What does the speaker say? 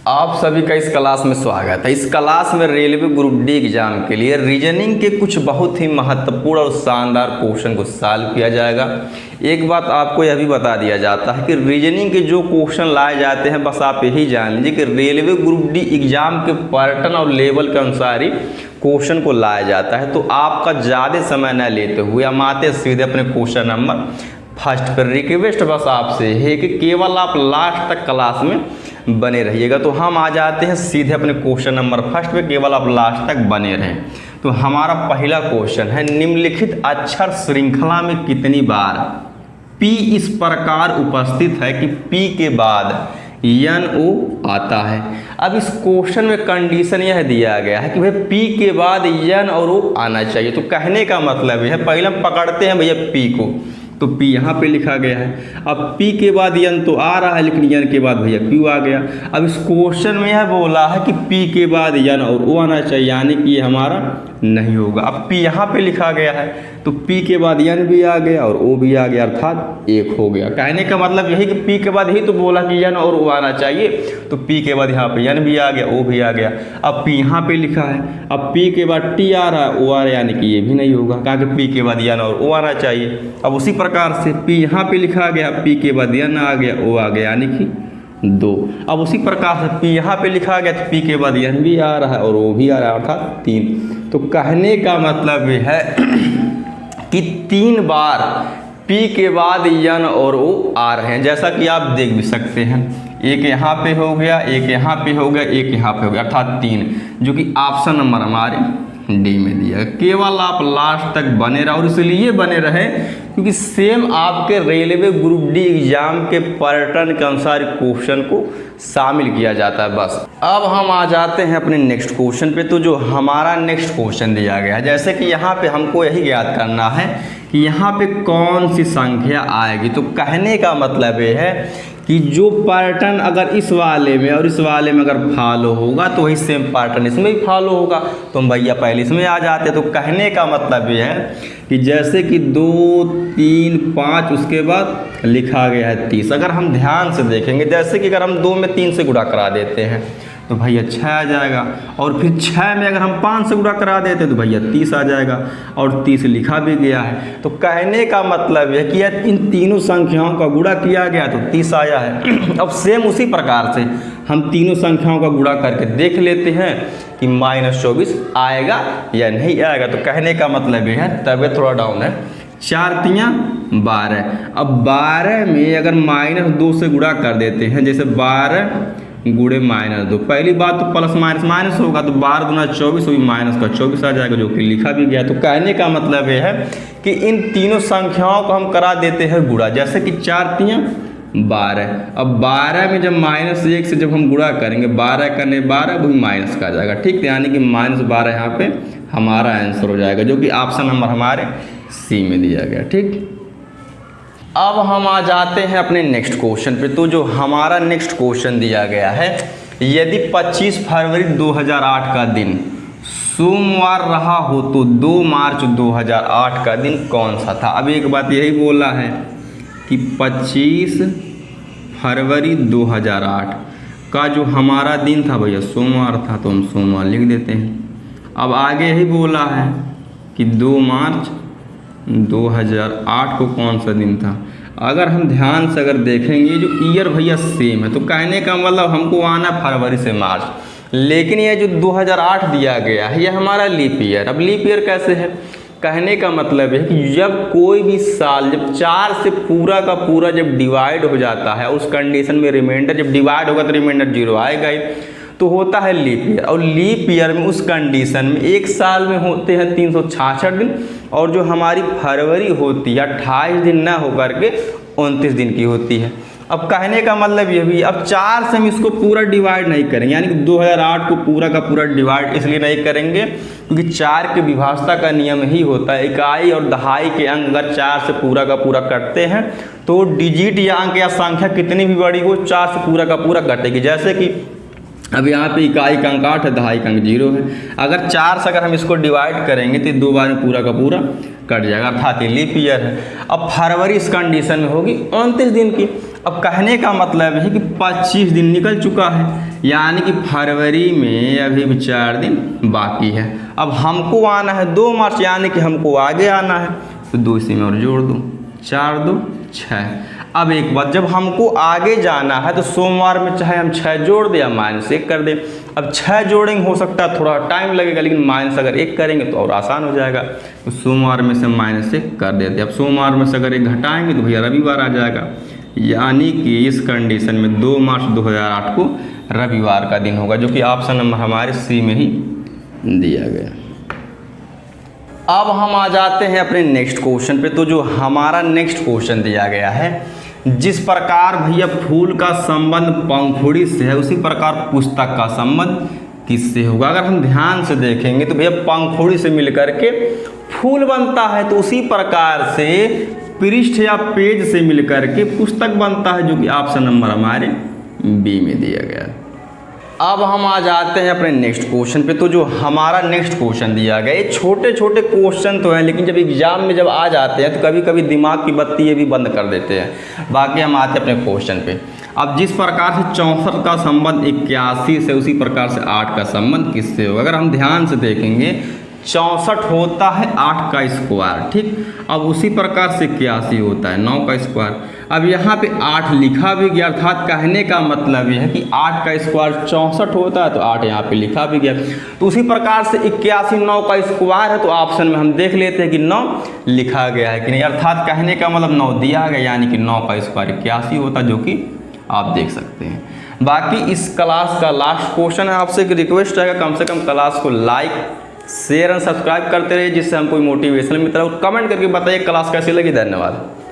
आप सभी का इस क्लास में स्वागत है। इस क्लास में रेलवे ग्रुप डी एग्जाम के लिए रीजनिंग के कुछ बहुत ही महत्वपूर्ण और शानदार क्वेश्चन को सॉल्व किया जाएगा। एक बात आपको यह भी बता दिया जाता है कि रीजनिंग के जो क्वेश्चन लाए जाते हैं, बस आप यही जान लीजिए कि रेलवे ग्रुप डी एग्जाम के पैटर्न और लेवल के अनुसार ही क्वेश्चन को लाया जाता है। तो आपका ज़्यादा समय न लेते हुए हम आते सीधे अपने क्वेश्चन नंबर फर्स्ट पर। रिक्वेस्ट बस आपसे है कि केवल आप लास्ट तक क्लास में बने रहिएगा। तो हम आ जाते हैं सीधे अपने क्वेश्चन नंबर फर्स्ट पे, केवल आप लास्ट तक बने रहें। तो हमारा पहला क्वेश्चन है, निम्नलिखित अक्षर श्रृंखला में कितनी बार P इस प्रकार उपस्थित है कि P के बाद NO आता है। अब इस क्वेश्चन में कंडीशन यह दिया गया है कि भाई P के बाद N और O आना चाहिए। तो कहने का मतलब यह है, पहले हम पकड़ते हैं भैया P को, तो P यहाँ पे लिखा गया है। अब P के बाद N तो आ रहा है, लेकिन N के बाद भैया Q आ गया। अब इस क्वेश्चन में यह बोला है कि P के बाद N और O आना चाहिए, यानी कि ये हमारा नहीं होगा। अब P यहाँ पे लिखा गया है, तो P के बाद N भी आ गया और O भी आ गया, अर्थात 1 हो गया। कहने का मतलब यही कि P के बाद यही तो बोला कि N और O आना चाहिए, तो P के बाद यहाँ पे N भी आ गया, O भी आ गया। अब P यहाँ पे लिखा है, अब P के बाद T आ रहा है, O आ रहा है, यानी कि ये भी नहीं होगा, कहा कि P के बाद N और O आना चाहिए। अब उसी प्रकार से P यहाँ पे लिखा गया, P के बाद N आ गया, O आ गया, यानी कि 2। अब उसी प्रकार से P यहाँ पे लिखा गया, तो P के बाद N भी आ रहा है और O भी आ रहा है, अर्थात 3। तो कहने का मतलब ये है कि 3 बार P के बाद N और O आ रहे हैं, जैसा कि आप देख भी सकते हैं। एक यहाँ पे हो गया, एक यहाँ पे हो गया, एक यहाँ पे हो गया, अर्थात 3, जो कि ऑप्शन नंबर हमारे डी में दिया है। केवल आप लास्ट तक बने रहे, और इसलिए बने रहे क्योंकि सेम आपके रेलवे ग्रुप डी एग्जाम के पैटर्न के अनुसार क्वेश्चन को शामिल किया जाता है। बस अब हम आ जाते हैं अपने नेक्स्ट क्वेश्चन पे। तो जो हमारा नेक्स्ट क्वेश्चन दिया गया है, जैसे कि यहाँ पे हमको यही याद करना है कि यहाँ पे कौन सी संख्या आएगी। तो कहने का मतलब ये है कि जो पैटर्न अगर इस वाले में और इस वाले में अगर फॉलो होगा, तो वही सेम पैटर्न इसमें भी फॉलो होगा। तो हम भैया पहले इसमें आ जाते। तो कहने का मतलब ये है कि जैसे कि 2, 3, 5, उसके बाद लिखा गया है 30। अगर हम ध्यान से देखेंगे, जैसे कि अगर हम 2 में 3 से गुणा करा देते हैं तो भैया 6 आ जाएगा, और फिर 6 में अगर हम 5 से गुणा करा देते हैं तो भैया 30 आ जाएगा, और 30 लिखा भी गया है। तो कहने का मतलब है कि इन तीनों संख्याओं का गुणा किया गया तो 30 आया है। अब सेम उसी प्रकार से हम तीनों संख्याओं का गुणा करके देख लेते हैं कि -24 आएगा या नहीं आएगा। तो कहने का मतलब ये है, तबियत थोड़ा डाउन है, 4 तियाँ 12। अब 12 में अगर -2 से गुणा कर देते हैं, जैसे 12 गुणे -2, पहली बात तो प्लस माइनस होगा, तो 12 दूना 24, वही माइनस का 24 आ जाएगा, जो कि लिखा भी गया। तो कहने का मतलब ये है कि इन तीनों संख्याओं को हम करा देते हैं गुणा, जैसे कि 4 तियाँ 12। अब 12 में जब -1 से जब हम गुणा करेंगे, 12 करने 12, वही माइनस का आ जाएगा, ठीक। यानी कि -12 यहाँ पे हमारा आंसर हो जाएगा, जो कि ऑप्शन नंबर हमारे सी में दिया गया, ठीक। अब हम आ जाते हैं अपने नेक्स्ट क्वेश्चन पे। तो जो हमारा नेक्स्ट क्वेश्चन दिया गया है, यदि 25 फरवरी 2008 का दिन सोमवार रहा हो तो 2 मार्च 2008 का दिन कौन सा था। अब एक बात यही बोला है कि 25 फरवरी 2008 का जो हमारा दिन था भैया सोमवार था, तो हम सोमवार लिख देते हैं। अब आगे यही बोला है कि 2 मार्च 2008 को कौन सा दिन था। अगर हम ध्यान से अगर देखेंगे, जो ईयर भैया सेम है, तो कहने का मतलब हमको आना फरवरी से मार्च, लेकिन ये जो 2008 दिया गया है, ये हमारा लीप ईयर। अब लीप ईयर कैसे है, कहने का मतलब है कि जब कोई भी साल जब 4 से पूरा का पूरा जब डिवाइड हो जाता है, उस कंडीशन में रिमाइंडर जब डिवाइड होगा तो रिमाइंडर 0 आएगा ही, तो होता है लीप ईयर। और लीप ईयर में उस कंडीशन में एक साल में होते हैं 366 दिन, और जो हमारी फरवरी होती है 28 दिन ना होकर के 29 दिन की होती है। अब कहने का मतलब ये भी, अब 4 से हम इसको पूरा डिवाइड नहीं करेंगे, यानी कि 2008 को पूरा का पूरा डिवाइड इसलिए नहीं करेंगे क्योंकि 4 के विभाज्यता का नियम ही होता है, इकाई और दहाई के अंक अगर 4 से पूरा का पूरा कटते हैं तो डिजिट या अंक या संख्या कितनी भी बड़ी हो, 4 से पूरा का पूरा कटेगी। जैसे कि अब यहाँ पे इकाई का अंक 8 है, दहाई का अंक 0 है। अगर 4 से अगर हम इसको डिवाइड करेंगे तो 2 बार में पूरा का पूरा कट जाएगा, अर्थात ये लीप ईयर है। अब फरवरी इस कंडीशन में होगी 29 दिन की। अब कहने का मतलब है कि 25 दिन निकल चुका है, यानी कि फरवरी में अभी भी 4 दिन बाकी है। अब हमको आना है 2 मार्च, यानी कि हमको आगे आना है, तो 2 इसी में और जोड़ दूँ, 4 2 6। अब एक बात, जब हमको आगे जाना है तो सोमवार में चाहे हम 6 जोड़ दें या -1 कर दें। अब 6 जोड़ेंगे, हो सकता है थोड़ा टाइम लगेगा, लेकिन माइनस अगर 1 करेंगे तो और आसान हो जाएगा। तो सोमवार में से -1 कर देते। अब सोमवार में से अगर 1 घटाएंगे तो भैया रविवार आ जाएगा, यानी कि इस कंडीशन में 2 मार्च 2008 को रविवार का दिन होगा, जो कि ऑप्शन नंबर हमारे सी में ही दिया गया। अब हम आ जाते हैं अपने नेक्स्ट क्वेश्चन पे। तो जो हमारा नेक्स्ट क्वेश्चन दिया गया है, जिस प्रकार भैया फूल का संबंध पंखुड़ी से है, उसी प्रकार पुस्तक का संबंध किससे होगा। अगर हम ध्यान से देखेंगे तो भैया पंखुड़ी से मिलकर के फूल बनता है, तो उसी प्रकार से पृष्ठ या पेज से मिलकर के पुस्तक बनता है, जो कि ऑप्शन नंबर हमारे बी में दिया गया है। अब हम आ जाते हैं अपने नेक्स्ट क्वेश्चन पे। तो जो हमारा नेक्स्ट क्वेश्चन दिया गया, ये छोटे छोटे क्वेश्चन तो हैं, लेकिन जब एग्जाम में जब आ जाते हैं तो कभी कभी दिमाग की बत्ती ये भी बंद कर देते हैं। बाकी हम आते हैं अपने क्वेश्चन पे। अब जिस प्रकार से 64 का संबंध 81 से, उसी प्रकार से 8 का संबंध किससे होगा। अगर हम ध्यान से देखेंगे 64 होता है 8 का स्क्वायर, ठीक। अब उसी प्रकार से 81 होता है 9 का स्क्वायर। अब यहाँ पे 8 लिखा भी गया, अर्थात कहने का मतलब ये है कि 8 का स्क्वायर 64 होता है, तो 8 यहाँ पे लिखा भी गया। तो उसी प्रकार से 81 9 का स्क्वायर है, तो ऑप्शन में हम देख लेते हैं कि 9 लिखा गया है कि नहीं, अर्थात कहने का मतलब 9 दिया गया, यानी कि 9 का स्क्वायर 81 होता है, जो कि आप देख सकते हैं। बाकी इस क्लास का लास्ट क्वेश्चन है, आपसे एक रिक्वेस्ट है, कम से कम क्लास को लाइक शेयर और सब्सक्राइब करते रहिए, जिससे हमको मोटिवेशन मिलता है। और कमेंट करके बताइए क्लास कैसी लगी। धन्यवाद।